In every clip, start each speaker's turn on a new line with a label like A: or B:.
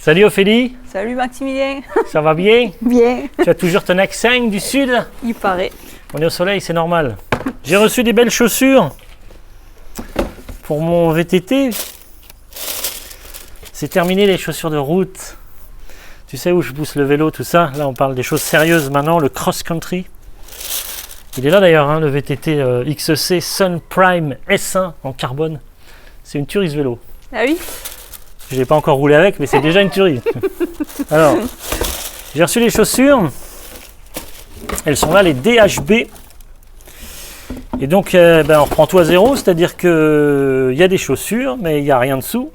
A: Salut Ophélie.
B: Salut Maximilien.
A: Ça va bien?
B: Bien.
A: Tu as toujours ton accent du sud?
B: Il paraît.
A: On est au soleil, c'est normal. J'ai reçu des belles chaussures pour mon VTT. C'est terminé les chaussures de route. Tu sais où je pousse le vélo, tout ça. Là, on parle des choses sérieuses maintenant, le cross-country. Il est là d'ailleurs, hein, le VTT XC Sun Prime S1 en carbone. C'est une tuerie ce vélo.
B: Ah oui?
A: Je n'ai pas encore roulé avec, mais c'est déjà une tuerie. Alors, j'ai reçu les chaussures. Elles sont là, les DHB. Et donc, on reprend tout à zéro, c'est-à-dire qu'il y a des chaussures, mais il n'y a rien dessous.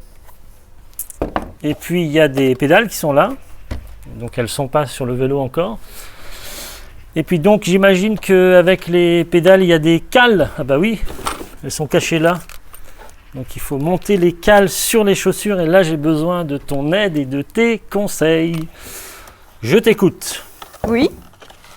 A: Et puis, il y a des pédales qui sont là. Donc, elles ne sont pas sur le vélo encore. Et puis, donc, j'imagine qu'avec les pédales, il y a des cales. Ah bah oui, elles sont cachées là. Donc, il faut monter les cales sur les chaussures. Et là, j'ai besoin de ton aide et de tes conseils. Je t'écoute.
B: Oui.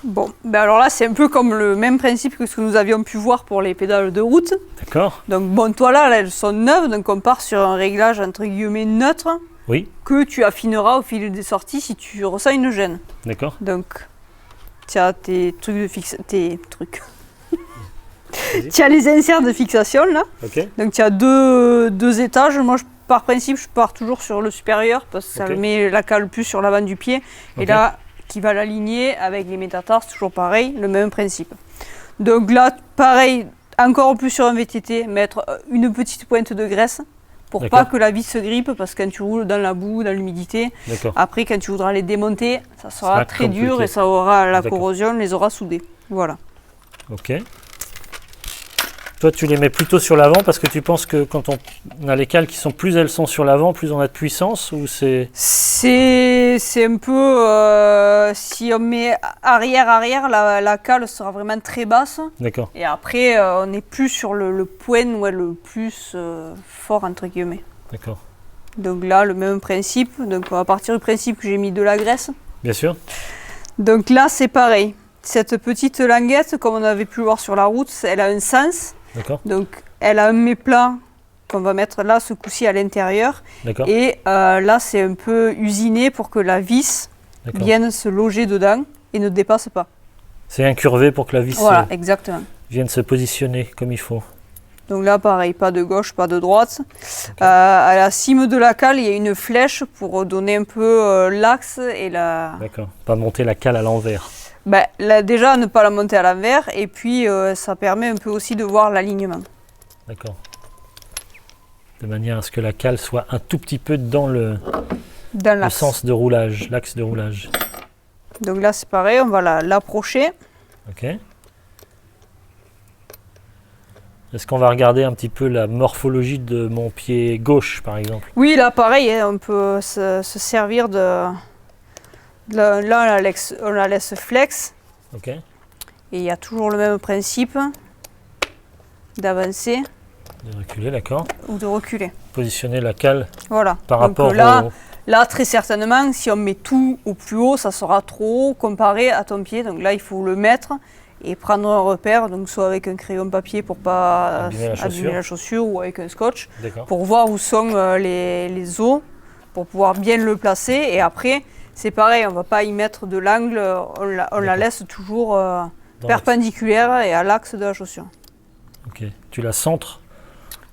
B: Bon, alors là, c'est un peu comme le même principe que ce que nous avions pu voir pour les pédales de route.
A: D'accord.
B: Donc, bon, toi là, elles sont neuves, donc on part sur un réglage entre guillemets neutre.
A: Oui.
B: Que tu affineras au fil des sorties si tu ressens une gêne.
A: D'accord.
B: Donc, tu as tes trucs de tu as les inserts de fixation là.
A: Ok.
B: Donc, tu as deux étages. Moi, par principe, je pars toujours sur le supérieur parce que ça met la cale plus sur l'avant du pied. Et là, qui va l'aligner avec les métatarses, toujours pareil, le même principe. Donc là, pareil, encore plus sur un VTT, mettre une petite pointe de graisse pour pas que la vis se grippe, parce que quand tu roules dans la boue, dans l'humidité, après quand tu voudras les démonter, ça sera très dur et ça aura la corrosion, les aura soudés. Voilà. Ok.
A: Toi, tu les mets plutôt sur l'avant parce que tu penses que quand on a les cales qui sont plus elles sont sur l'avant, plus on a de puissance, ou c'est
B: un peu si on met arrière, la cale sera vraiment très basse.
A: D'accord.
B: Et après, on est plus sur le point le plus fort entre guillemets.
A: D'accord.
B: Donc là, le même principe. Donc on va partir du principe que j'ai mis de la graisse.
A: Bien sûr.
B: Donc là, c'est pareil. Cette petite languette, comme on avait pu le voir sur la route, elle a un sens.
A: D'accord.
B: Donc, elle a un méplat qu'on va mettre là, ce coup-ci, à l'intérieur.
A: D'accord.
B: Et là, c'est un peu usiné pour que la vis vienne se loger dedans et ne dépasse pas.
A: C'est incurvé pour que la vis
B: exactement.
A: Vienne se positionner comme il faut.
B: Donc là, pareil, pas de gauche, pas de droite. À la cime de la cale, il y a une flèche pour donner un peu l'axe et la...
A: D'accord. Pas monter la cale à l'envers.
B: Là, déjà, ne pas la monter à l'envers, et puis ça permet un peu aussi de voir l'alignement.
A: D'accord. De manière à ce que la cale soit un tout petit peu dans le sens de roulage, l'axe de roulage.
B: Donc là, c'est pareil, on va l'approcher.
A: Ok. Est-ce qu'on va regarder un petit peu la morphologie de mon pied gauche, par exemple?
B: Oui, là, pareil, on peut se servir de... Là, on la laisse flex.
A: Ok.
B: Et il y a toujours le même principe d'avancer.
A: De reculer, d'accord.
B: Ou de reculer.
A: Positionner la cale par
B: Donc
A: rapport
B: là, très certainement, si on met tout au plus haut, ça sera trop haut comparé à ton pied. Donc là, il faut le mettre et prendre un repère, donc soit avec un crayon papier pour ne pas abîmer la chaussure ou avec un scotch, pour voir où sont les os, pour pouvoir bien le placer. Et après, c'est pareil, on ne va pas y mettre de l'angle, on la laisse toujours perpendiculaire et à l'axe de la chaussure.
A: Ok, tu la centres?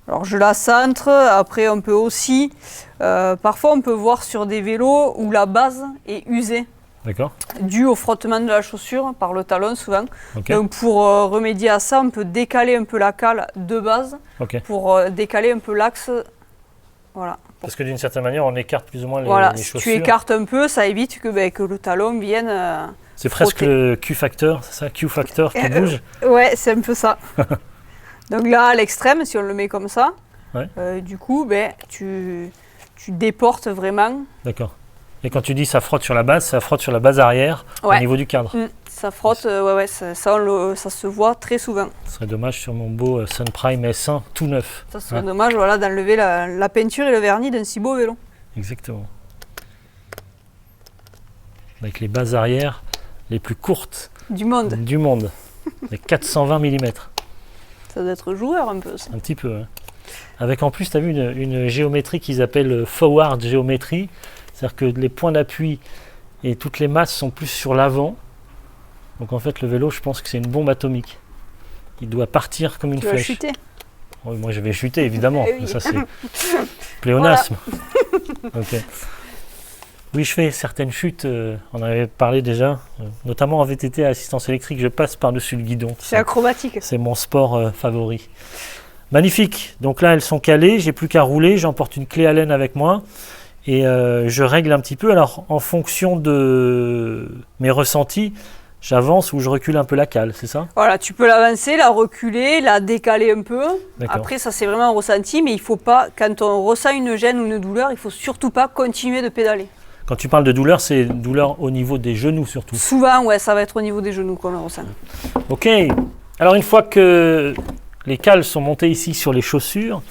B: Alors je la centre, après on peut aussi, parfois on peut voir sur des vélos où la base est usée.
A: D'accord.
B: Dû au frottement de la chaussure par le talon souvent. Donc pour remédier à ça, on peut décaler un peu la cale de base pour décaler un peu l'axe. Voilà.
A: Parce que d'une certaine manière, on écarte plus ou moins les chaussures.
B: Si tu écartes un peu, ça évite que le talon vienne
A: c'est presque le Q-factor, c'est ça? Q-factor qui bouge?
B: Ouais, c'est un peu ça. Donc là, à l'extrême, si on le met comme ça, du coup, tu déportes vraiment.
A: D'accord. Et quand tu dis ça frotte sur la base arrière, au niveau du cadre.
B: Ça frotte, ça se voit très souvent.
A: Ce serait dommage sur mon beau Sun Prime S1 tout neuf.
B: Ça serait dommage d'enlever la peinture et le vernis d'un si beau vélo.
A: Exactement. Avec les bases arrière les plus courtes
B: du monde.
A: Les 420 mm.
B: Ça doit être joueur un peu ça.
A: Un petit peu. Avec en plus, tu as vu une géométrie qu'ils appellent forward géométrie. C'est-à-dire que les points d'appui et toutes les masses sont plus sur l'avant. Donc en fait, le vélo, je pense que c'est une bombe atomique. Il doit partir comme une flèche.
B: Tu vas chuter.
A: Oui, moi, je vais chuter, évidemment.
B: Eh oui.
A: Ça, c'est pléonasme. Ok. Oui, je fais certaines chutes. On en avait parlé déjà. Notamment en VTT à assistance électrique, je passe par-dessus le guidon.
B: C'est acrobatique.
A: C'est mon sport favori. Magnifique. Donc là, elles sont calées. J'ai plus qu'à rouler. J'emporte une clé Allen avec moi. Et je règle un petit peu. Alors, en fonction de mes ressentis, j'avance ou je recule un peu la cale, c'est ça?
B: Voilà, tu peux l'avancer, la reculer, la décaler un peu.
A: D'accord.
B: Après, ça c'est vraiment un ressenti, mais il faut pas, quand on ressent une gêne ou une douleur, il faut surtout pas continuer de pédaler.
A: Quand tu parles de douleur, c'est douleur au niveau des genoux surtout.
B: Souvent, ouais, ça va être au niveau des genoux qu'on le ressent.
A: Ok. Alors une fois que les cales sont montées ici sur les chaussures,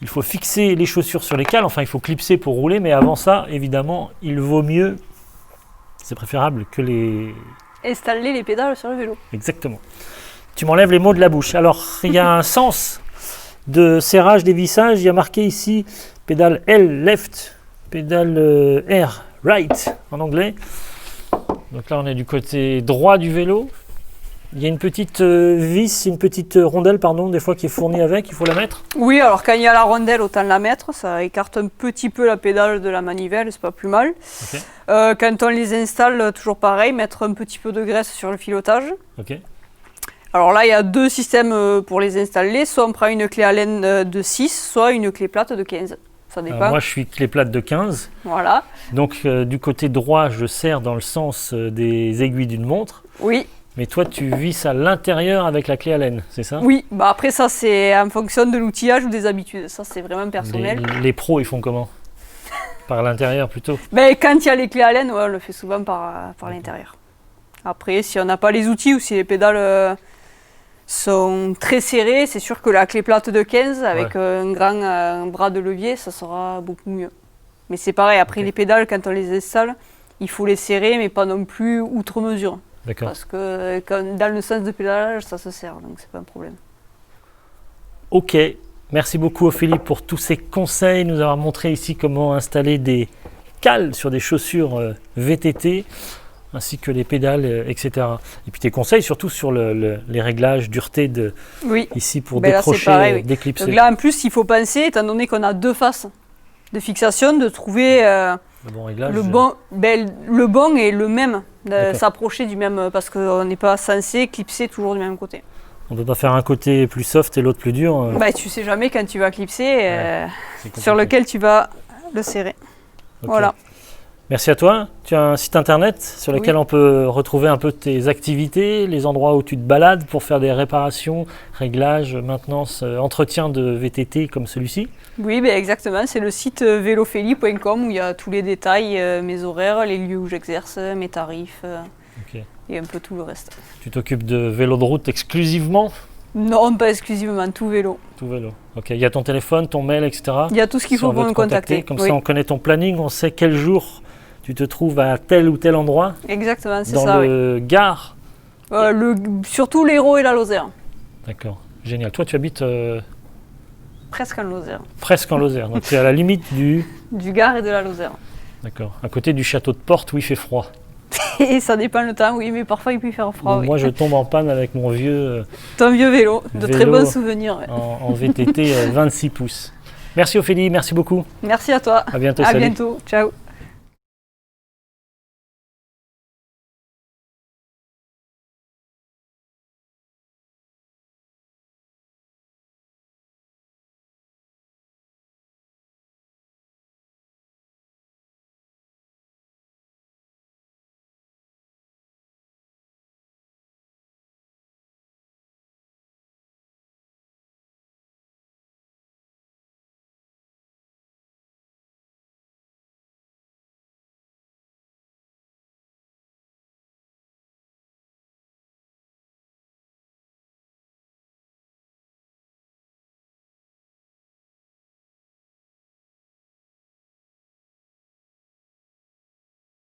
A: il faut fixer les chaussures sur les cales. Enfin, il faut clipser pour rouler, mais avant ça, évidemment, il vaut mieux, c'est préférable que les...
B: Installer les pédales sur le vélo.
A: Exactement. Tu m'enlèves les mots de la bouche. Alors, il y a un sens de serrage des vissages. Il y a marqué ici pédale L, left, pédale R, right, en anglais. Donc là, on est du côté droit du vélo. Il y a une petite vis, une petite rondelle, pardon, des fois qui est fournie avec. Il faut la mettre.
B: Oui, alors quand il y a la rondelle, autant la mettre. Ça écarte un petit peu la pédale de la manivelle, c'est pas plus mal.
A: Ok.
B: Quand on les installe, toujours pareil, mettre un petit peu de graisse sur le filotage.
A: Ok.
B: Alors là, il y a deux systèmes pour les installer. Soit on prend une clé Allen de 6, soit une clé plate de 15. Ça dépend.
A: Moi, je suis clé plate de 15.
B: Voilà.
A: Donc, du côté droit, je serre dans le sens des aiguilles d'une montre.
B: Oui.
A: Mais toi, tu visses à l'intérieur avec la clé Allen, c'est ça?
B: Oui. Bah après, ça, c'est en fonction de l'outillage ou des habitudes. Ça, c'est vraiment personnel.
A: Les pros, ils font comment? Par l'intérieur plutôt?
B: Ben, quand il y a les clés Allen, ouais, on le fait souvent par l'intérieur. Après, si on n'a pas les outils ou si les pédales sont très serrées, c'est sûr que la clé plate de 15 avec un grand bras de levier, ça sera beaucoup mieux. Mais c'est pareil, après les pédales, quand on les installe, il faut les serrer, mais pas non plus outre mesure.
A: D'accord.
B: Parce que dans le sens de pédalage, ça se serre, donc c'est pas un problème.
A: Ok, merci beaucoup Ophélie pour tous ces conseils, nous avoir montré ici comment installer des cales sur des chaussures VTT, ainsi que les pédales, etc. Et puis tes conseils surtout sur les réglages, dureté ici pour décrocher,
B: là, pareil,
A: déclipser.
B: Donc là en plus il faut penser, étant donné qu'on a deux faces de fixation, de trouver
A: le bon réglage.
B: Le bon et le même, de s'approcher du même, parce qu'on n'est pas censé clipser toujours du même côté.
A: On ne peut pas faire un côté plus soft et l'autre plus dur.
B: Bah, tu sais jamais quand tu vas clipser, sur lequel tu vas le serrer.
A: Okay.
B: Voilà.
A: Merci à toi. Tu as un site internet sur lequel on peut retrouver un peu tes activités, les endroits où tu te balades pour faire des réparations, réglages, maintenance, entretien de VTT comme celui-ci.
B: Oui, ben exactement. C'est le site velophélie.com où il y a tous les détails, mes horaires, les lieux où j'exerce, mes tarifs et un peu tout le reste.
A: Tu t'occupes de vélo de route exclusivement?
B: Non, pas exclusivement, tout vélo.
A: Tout vélo. Ok, il y a ton téléphone, ton mail, etc.
B: Il y a tout ce qu'il faut pour me contacter.
A: Comme ça, on connaît ton planning, on sait quel jour tu te trouves à tel ou tel endroit.
B: Exactement, c'est
A: ça. Dans le Gard.
B: Surtout l'Hérault et la Lozère.
A: D'accord, génial. Toi, tu habites
B: presque en Lozère.
A: Presque en Lozère, donc tu es à la limite du
B: Gard et de la Lozère.
A: D'accord, à côté du château de Porte où il fait froid.
B: Et ça dépend le temps, oui, mais parfois il peut faire froid.
A: Moi, je tombe en panne avec mon vieux...
B: Ton vieux vélo, de très bons souvenirs.
A: En VTT 26 pouces. Merci Ophélie, merci beaucoup.
B: Merci à toi.
A: À bientôt.
B: À
A: salut.
B: bientôt, ciao.